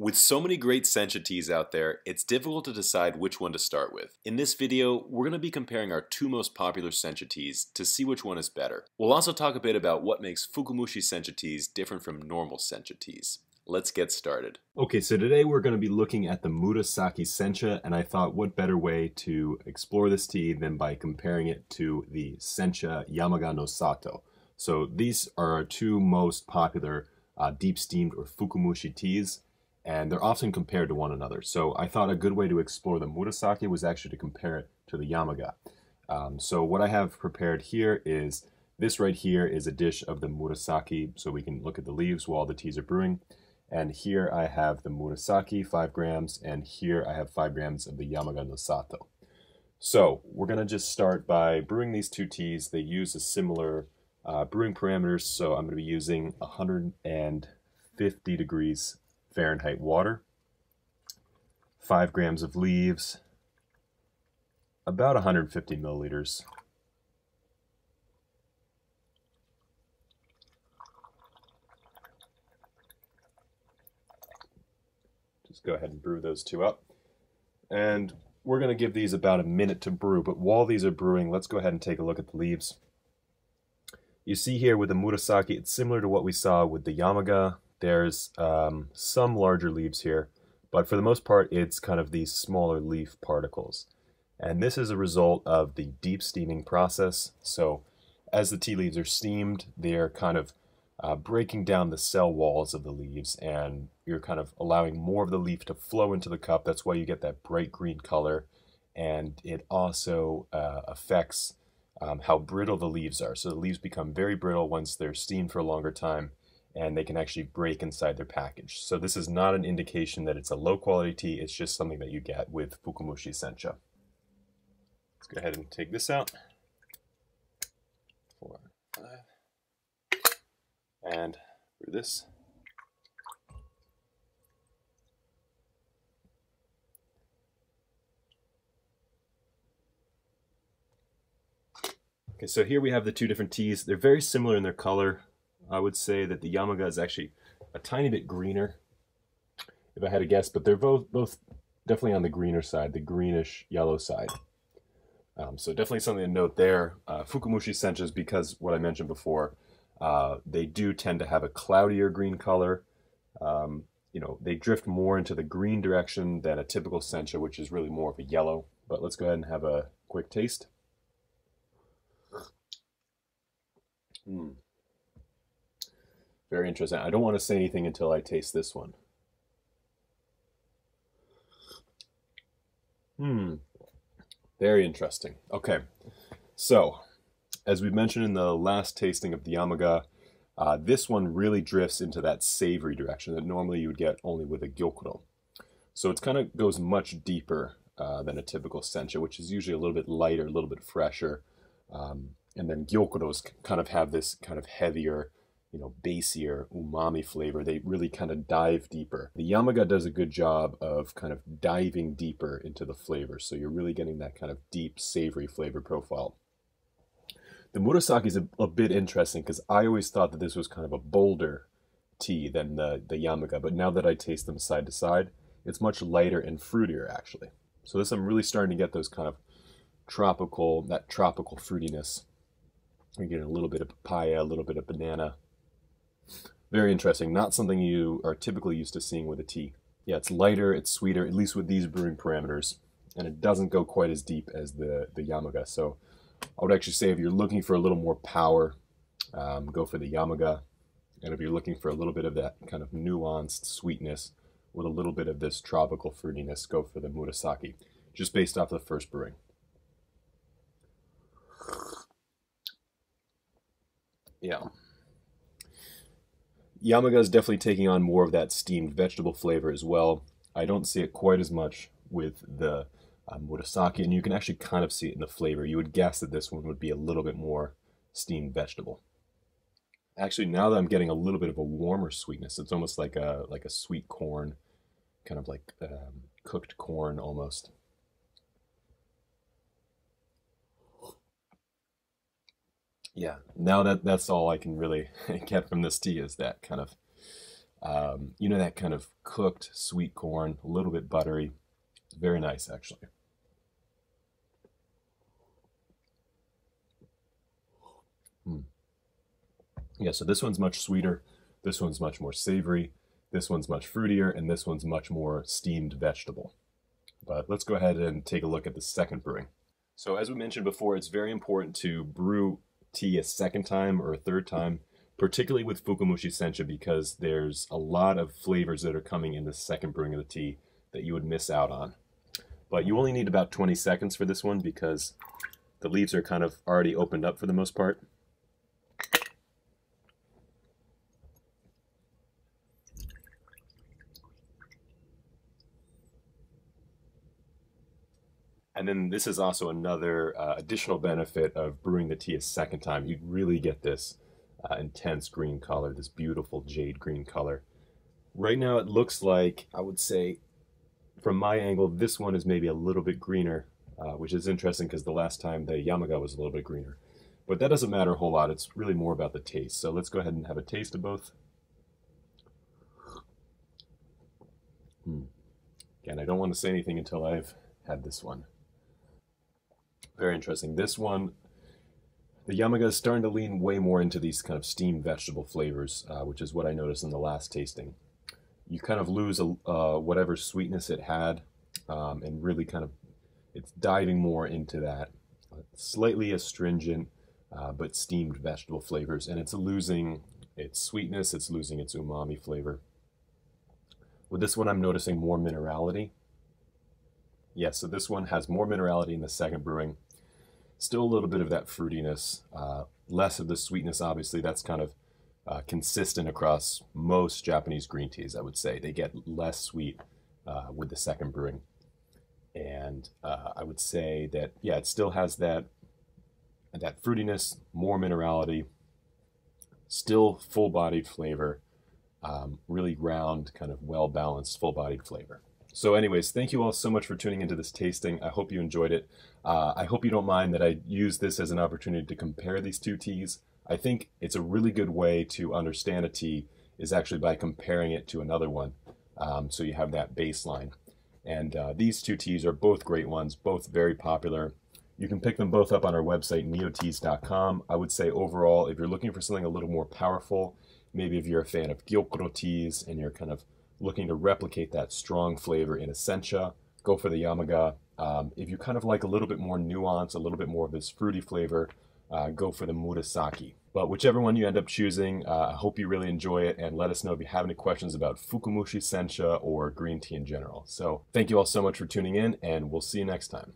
With so many great Sencha teas out there, it's difficult to decide which one to start with. In this video, we're going to be comparing our two most popular Sencha teas to see which one is better. We'll also talk a bit about what makes Fukamushi Sencha teas different from normal Sencha teas. Let's get started. Okay, so today we're going to be looking at the Murasaki Sencha, and I thought what better way to explore this tea than by comparing it to the Sencha Yamaga no Sato. So these are our two most popular deep steamed or Fukamushi teas, and they're often compared to one another. So I thought a good way to explore the Murasaki was actually to compare it to the Yamaga. So what I have prepared here is, this right here is a dish of the Murasaki, so we can look at the leaves while the teas are brewing. And here I have the Murasaki, 5 grams, and here I have 5 grams of the Yamaga no Sato. So we're going to just start by brewing these two teas. They use a similar brewing parameters, so I'm going to be using 150 degrees Fahrenheit water, 5 grams of leaves, about 150 milliliters. Just go ahead and brew those two up. And we're going to give these about a minute to brew, but while these are brewing, let's go ahead and take a look at the leaves. You see here with the Murasaki, it's similar to what we saw with the Yamaga. There's some larger leaves here, but for the most part, it's kind of these smaller leaf particles. And this is a result of the deep steaming process. So as the tea leaves are steamed, they're kind of breaking down the cell walls of the leaves, and you're kind of allowing more of the leaf to flow into the cup. That's why you get that bright green color, and it also affects how brittle the leaves are. So the leaves become very brittle once they're steamed for a longer time, and they can actually break inside their package. So this is not an indication that it's a low quality tea, it's just something that you get with Fukamushi Sencha. Let's go ahead and take this out. 4, 5. And brew this. Okay, so here we have the two different teas. They're very similar in their color. I would say that the Yamaga is actually a tiny bit greener, if I had to guess, but they're both definitely on the greener side, the greenish yellow side. So definitely something to note there. Fukamushi Senchas, because what I mentioned before, they do tend to have a cloudier green color. You know, they drift more into the green direction than a typical Sencha, which is really more of a yellow. But let's go ahead and have a quick taste. Very interesting. I don't want to say anything until I taste this one. Very interesting. Okay, so as we mentioned in the last tasting of the Yamaga, this one really drifts into that savory direction that normally you would get only with a gyokuro. So it kind of goes much deeper than a typical Sencha, which is usually a little bit lighter, a little bit fresher. And then gyokuros kind of have this kind of heavier, you know, bassier umami flavor. They really kind of dive deeper. The Yamaga does a good job of kind of diving deeper into the flavor, so you're really getting that kind of deep, savory flavor profile. The Murasaki is a bit interesting because I always thought that this was kind of a bolder tea than the Yamaga, but now that I taste them side to side, it's much lighter and fruitier actually. So this, I'm really starting to get those kind of tropical fruitiness. You're getting a little bit of papaya, a little bit of banana. Very interesting. Not something you are typically used to seeing with a tea. Yeah, it's lighter, it's sweeter, at least with these brewing parameters, and it doesn't go quite as deep as the Yamaga. So I would actually say if you're looking for a little more power, go for the Yamaga. And if you're looking for a little bit of that kind of nuanced sweetness with a little bit of this tropical fruitiness, go for the Murasaki, just based off the first brewing. Yeah. Yamaga is definitely taking on more of that steamed vegetable flavor as well. I don't see it quite as much with the Murasaki, and you can actually kind of see it in the flavor. You would guess that this one would be a little bit more steamed vegetable. Actually, now that I'm getting a little bit of a warmer sweetness, it's almost like a sweet corn, kind of like cooked corn almost. Yeah, now that's all I can really get from this tea is that kind of You know, that kind of cooked sweet corn, a little bit buttery. Very nice, actually. Mm. Yeah, so this one's much sweeter. This one's much more savory. This one's much fruitier, and this one's much more steamed vegetable. But let's go ahead and take a look at the second brewing. So as we mentioned before, it's very important to brew tea a second time or a third time, particularly with Fukamushi Sencha, because there's a lot of flavors that are coming in the second brewing of the tea that you would miss out on. But you only need about 20 seconds for this one because the leaves are kind of already opened up for the most part. And then this is also another additional benefit of brewing the tea a second time. You really get this intense green color, this beautiful jade green color. Right now it looks like, I would say, from my angle, this one is maybe a little bit greener, which is interesting because the last time the Yamaga was a little bit greener. But that doesn't matter a whole lot. It's really more about the taste. So let's go ahead and have a taste of both. Again, I don't want to say anything until I've had this one. Very interesting. This one, the Yamaga is starting to lean way more into these kind of steamed vegetable flavors, which is what I noticed in the last tasting. You kind of lose whatever sweetness it had, and really kind of, it's diving more into that slightly astringent, but steamed vegetable flavors, and it's losing its sweetness, it's losing its umami flavor. With this one, I'm noticing more minerality. Yes, so this one has more minerality in the second brewing. Still a little bit of that fruitiness, less of the sweetness, obviously. That's kind of consistent across most Japanese green teas, I would say. They get less sweet with the second brewing. And I would say that, yeah, it still has that fruitiness, more minerality, still full-bodied flavor, really round, kind of well-balanced, full-bodied flavor. So anyways, thank you all so much for tuning into this tasting. I hope you enjoyed it. I hope you don't mind that I use this as an opportunity to compare these two teas. I think it's a really good way to understand a tea is actually by comparing it to another one. So you have that baseline. And these two teas are both great ones, both very popular. You can pick them both up on our website, neoteas.com. I would say overall, if you're looking for something a little more powerful, maybe if you're a fan of gyokuro teas and you're kind of looking to replicate that strong flavor in a sencha, go for the Yamaga. If you kind of like a little bit more nuance, a little bit more of this fruity flavor, go for the Murasaki. But whichever one you end up choosing, I hope you really enjoy it, and let us know if you have any questions about Fukamushi Sencha or green tea in general. So thank you all so much for tuning in, and we'll see you next time.